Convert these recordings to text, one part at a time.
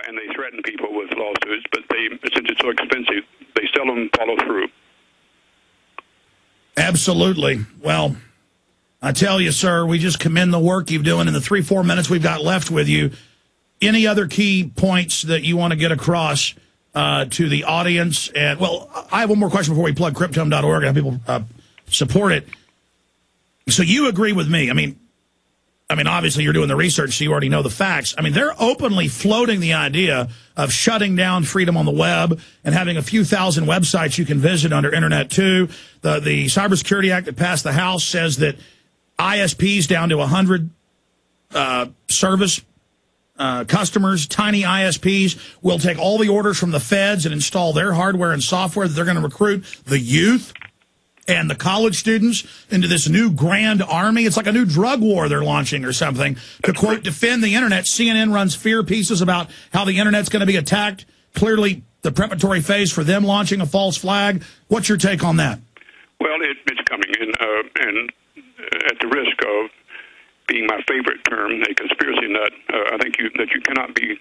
and they threaten people with lawsuits, but since it's so expensive, they seldom follow through. Absolutely. Well, I tell you, sir, we just commend the work you're doing in the 3-4 minutes we've got left with you. Any other key points that you want to get across to the audience? And well, I have one more question before we plug Cryptome.org and have people support it. So you agree with me? I mean, obviously you're doing the research, so you already know the facts. I mean, they're openly floating the idea of shutting down freedom on the web and having a few thousand websites you can visit under Internet 2. The Cybersecurity Act that passed the House says that ISPs down to 100 service customers, tiny ISPs, will take all the orders from the feds and install their hardware and software that they're going to recruit the youth and the college students into this new grand army. It's like a new drug war they're launching or something to, quote, defend the Internet. CNN runs fear pieces about how the Internet's going to be attacked. Clearly the preparatory phase for them launching a false flag. What's your take on that? Well, it's coming in, and at the risk of being my favorite term, a conspiracy nut, I think that you cannot be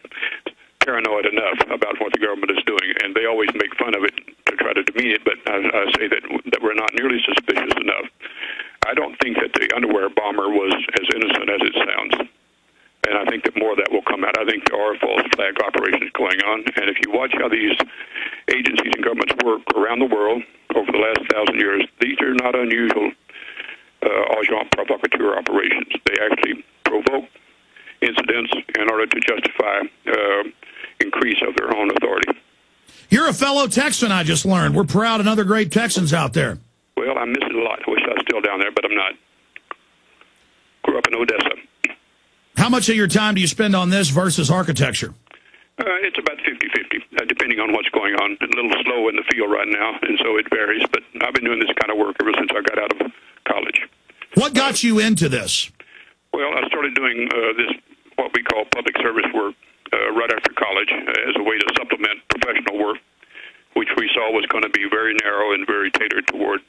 paranoid enough about what the government is doing, and they always make fun of it to try to demean it, but I say that we're not nearly suspicious enough. I don't think that the underwear bomber was as innocent as it sounds, and I think that more of that will come out. I think there are false flag operations going on, and if you watch how these agencies and governments work around the world over the last 1,000 years, these are not unusual agent provocateur operations. They actually provoke incidents in order to justify increase of their own authority. You're a fellow Texan, I just learned. We're proud and other great Texans out there. Well, I miss it a lot. I wish I was still down there, but I'm not. Grew up in Odessa. How much of your time do you spend on this versus architecture? It's about 50-50, depending on what's going on. A little slow in the field right now, and so it varies. But I've been doing this kind of work ever since I got out of college. What got you into this? Well, I started doing this, what we call public service work, right after college as a way to supplement professional work, which we saw was going to be very narrow and very tailored toward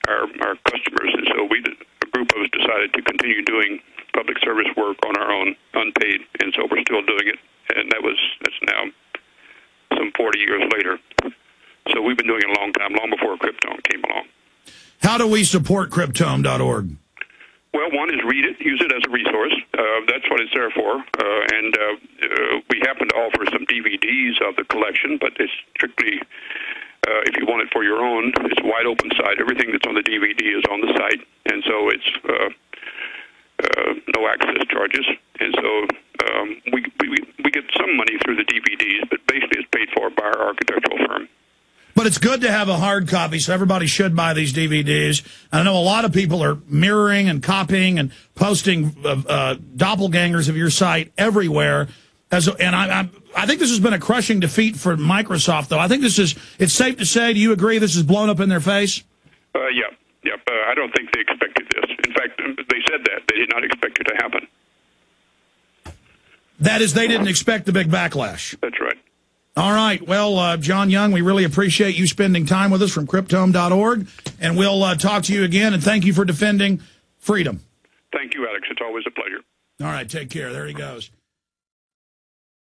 our customers. And so a group of us decided to continue doing public service work on our own, unpaid, and so we're still doing it. And that's now some 40 years later. So we've been doing it a long time, long before Cryptome came along. How do we support Cryptome.org? Well, one is read it, use it as a resource. That's what it's there for. And we happen to offer some DVDs of the collection, but it's strictly, if you want it for your own, it's a wide open site. Everything that's on the DVD is on the site, and so it's no access charges. And so we get some money through the DVDs, but basically it's paid for by our architectural firm. But it's good to have a hard copy, so everybody should buy these DVDs. And I know a lot of people are mirroring and copying and posting doppelgangers of your site everywhere. And I think this has been a crushing defeat for Microsoft, though. I think it's safe to say, do you agree this is blown up in their face? Yeah. I don't think they expected this. In fact, they said that. They did not expect it to happen. That is, they didn't expect the big backlash. That's right. All right. Well, John Young, we really appreciate you spending time with us from Cryptome.org, and we'll talk to you again, and thank you for defending freedom. Thank you, Alex. It's always a pleasure. All right. Take care. There he goes.